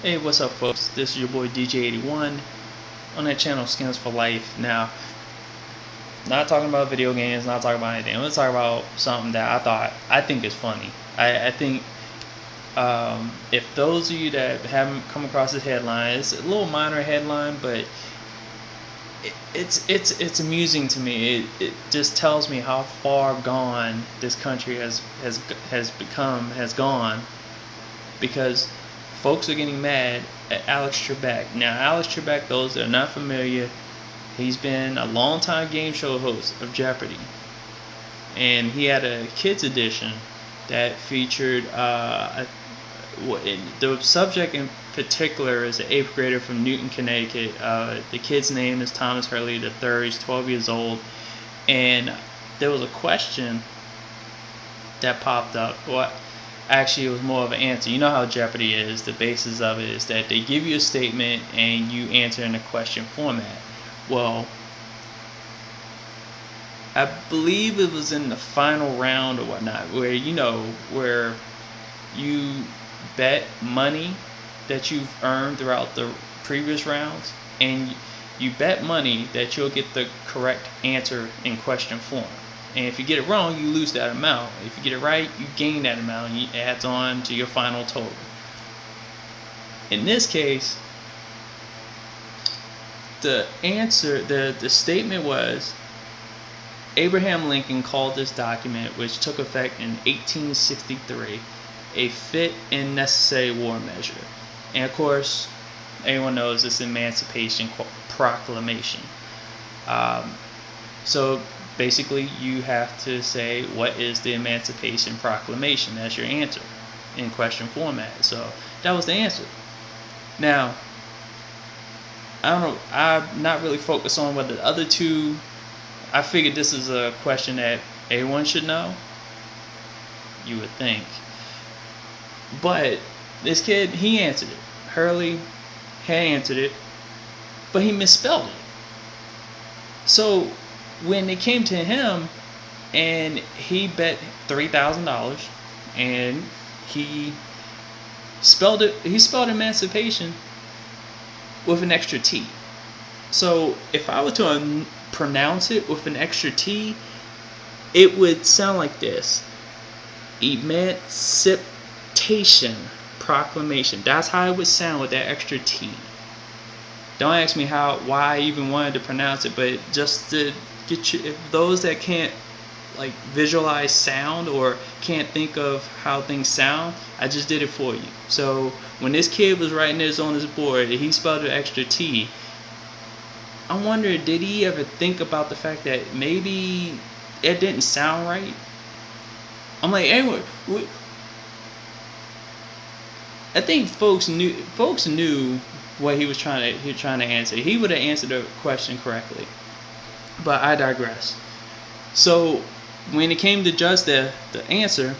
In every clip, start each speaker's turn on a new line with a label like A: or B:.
A: Hey, what's up, folks? This is your boy DJ81 on that channel, Skins for Life. Now, not talking about video games, not talking about anything. I'm gonna talk about something that I think is funny. I think if those of you that haven't come across this headline, it's a little minor headline, but it's amusing to me. It just tells me how far gone this country has gone, because folks are getting mad at Alex Trabeck. Now, Alex Trabeck, those that are not familiar, he's been a long-time game show host of Jeopardy, and he had a kids edition that featured the subject in particular is an 8th grader from Newton, Connecticut. The kid's name is Thomas Hurley III. He's 12 years old, and there was a question that popped up. Well, actually, it was more of an answer. You know how Jeopardy is. The basis of it is that they give you a statement and you answer in a question format. Well, I believe it was in the final round or whatnot, where you bet money that you've earned throughout the previous rounds, and you bet money that you'll get the correct answer in question form. And if you get it wrong, you lose that amount. If you get it right, you gain that amount, and it adds on to your final total. In this case, the statement was, Abraham Lincoln called this document, which took effect in 1863, a fit and necessary war measure. And of course, everyone knows this Emancipation Proclamation. So basically, you have to say, what is the Emancipation Proclamation? That's your answer in question format. So that was the answer. Now, I don't know, I'm not really focused on what the other two. I figured this is a question that everyone should know, you would think. But this kid, he answered it. Hurley had answered it, but he misspelled it. So when it came to him, and he bet $3,000, and he spelled emancipation with an extra T. So if I were to pronounce it with an extra T, it would sound like this: Emancipation Proclamation. That's how it would sound with that extra T. Don't ask me why I even wanted to pronounce it, but just to get you, if those that can't like visualize sound or can't think of how things sound, I just did it for you. So when this kid was writing this on his board, he spelled an extra T. I wonder, did he ever think about the fact that maybe it didn't sound right? I'm like, anyway, I think folks knew what he was trying to answer. He would have answered the question correctly. But I digress. So when it came to just the answer,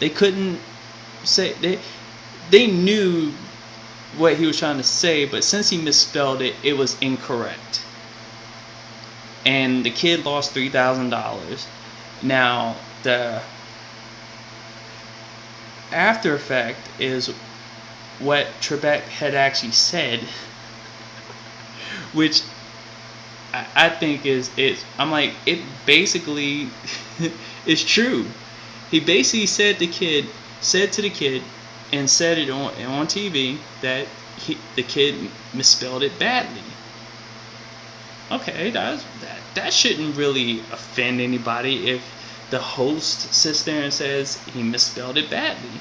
A: they couldn't say, they knew what he was trying to say, but since he misspelled it, it was incorrect. And the kid lost $3,000. Now, the after effect is what Trabeck had actually said, which I think is I'm like, it basically is true. He basically said to the kid and said it on TV that the kid misspelled it badly. Okay, that shouldn't really offend anybody if the host sits there and says he misspelled it badly.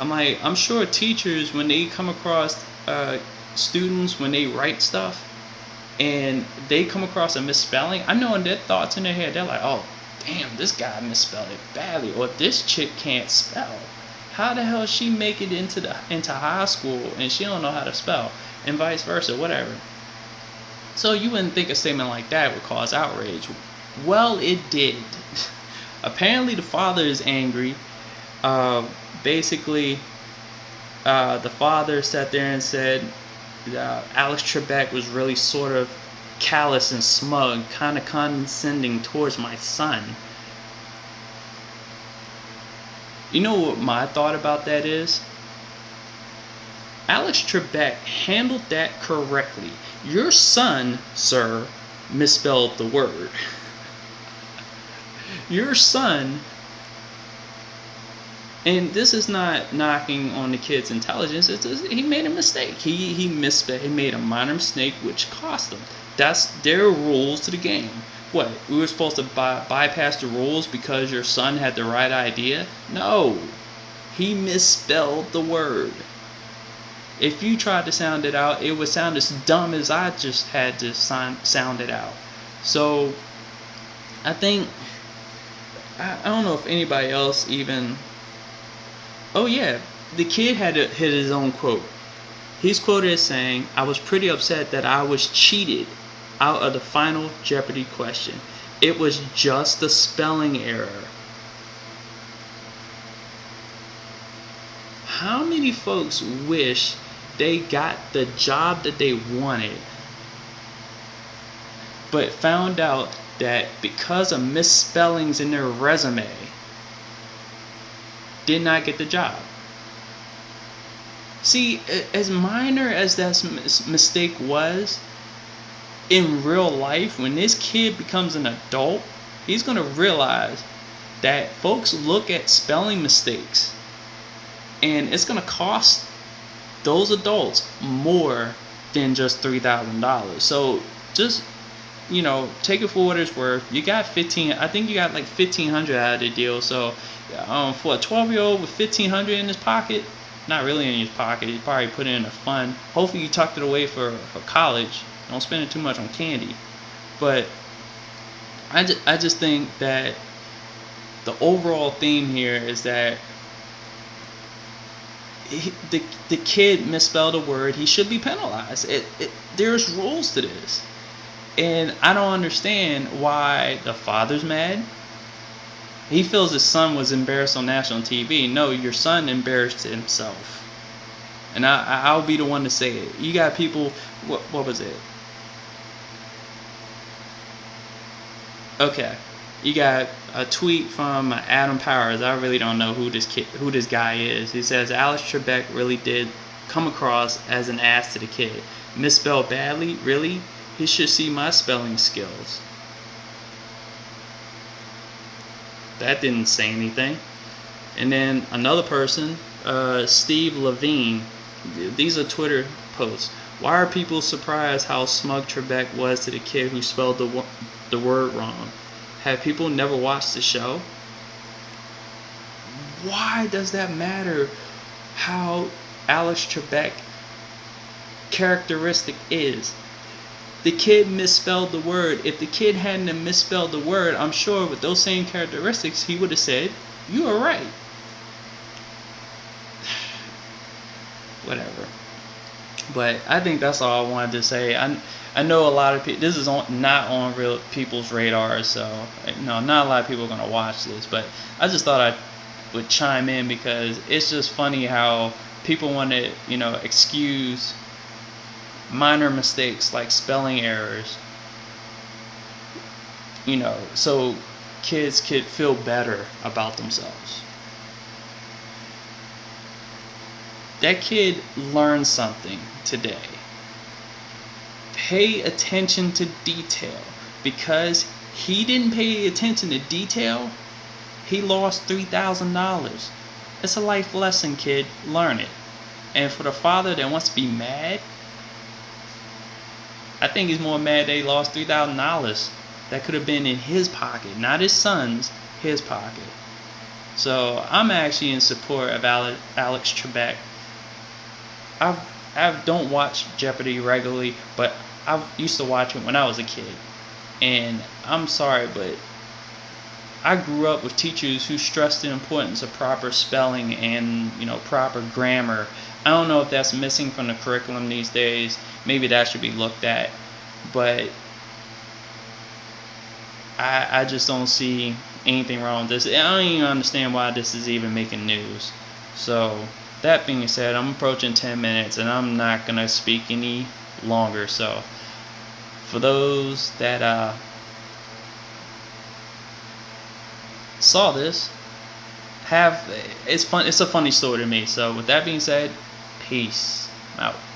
A: I'm like, I'm sure teachers, when they come across students, when they write stuff and they come across a misspelling, I know in their thoughts in their head, they're like, oh damn, this guy misspelled it badly, or this chick can't spell. How the hell she make it into high school and she don't know how to spell, and vice versa, whatever. So you wouldn't think a statement like that would cause outrage. Well, it did. Apparently the father is angry. Basically, the father sat there and said Alex Trabeck was really sort of callous and smug, kind of condescending towards my son. You know what my thought about that is? Alex Trabeck handled that correctly. Your son, sir, misspelled the word. Your son, and this is not knocking on the kid's intelligence. He made a mistake. He misspelled. He made a minor mistake, which cost him. There are rules to the game. What, we were supposed to bypass the rules because your son had the right idea? No, he misspelled the word. If you tried to sound it out, it would sound as dumb as I just had to sound it out. So I think, I don't know if anybody else even. Oh yeah, the kid had to hit his own quote. He's quoted as saying, "I was pretty upset that I was cheated out of the final Jeopardy question. It was just a spelling error." How many folks wish they got the job that they wanted, but found out that because of misspellings in their resume, did not get the job? See, as minor as that mistake was, in real life, when this kid becomes an adult, he's going to realize that folks look at spelling mistakes, and it's going to cost those adults more than just $3,000. So just, take it for what it's worth. You got I think you got like $1,500 out of the deal. So for a 12-year-old with $1,500 in his pocket, not really in his pocket, he probably put it in a fund. Hopefully you tucked it away for college. Don't spend it too much on candy. But I just think that the overall theme here is that the kid misspelled a word. He should be penalized. There's rules to this. And I don't understand why the father's mad. He feels his son was embarrassed on national TV. No, your son embarrassed himself. And I'll be the one to say it. You got people, what was it? Okay. You got a tweet from Adam Powers. I really don't know who this guy is. He says, "Alex Trabeck really did come across as an ass to the kid. Misspelled badly? Really? He should see my spelling skills." That didn't say anything. And then another person, Steve Levine. These are Twitter posts. "Why are people surprised how smug Trabeck was to the kid who spelled the word wrong? Have people never watched the show?" Why does that matter how Alex Trabeck characteristic is? The kid misspelled the word. If the kid hadn't misspelled the word, I'm sure with those same characteristics, he would have said, "You are right." Whatever. But I think that's all I wanted to say. I know a lot of people, this is not on real people's radars, so not a lot of people are going to watch this, but I just thought I would chime in because it's just funny how people want to, excuse minor mistakes like spelling errors, so kids could feel better about themselves. That kid learned something today. Pay attention to detail. Because he didn't pay attention to detail, he lost $3,000. It's a life lesson, kid. Learn it. And for the father that wants to be mad, I think he's more mad that he lost $3,000. That could have been in his pocket, not his son's, his pocket. So I'm actually in support of Alex Trabeck. I don't watch Jeopardy regularly, but I used to watch it when I was a kid. And I'm sorry, but I grew up with teachers who stressed the importance of proper spelling and proper grammar. I don't know if that's missing from the curriculum these days. Maybe that should be looked at. But I just don't see anything wrong with this. I don't even understand why this is even making news. So that being said, I'm approaching 10 minutes and I'm not going to speak any longer. So for those that saw this, it's fun. It's a funny story to me. So with that being said, peace. Out.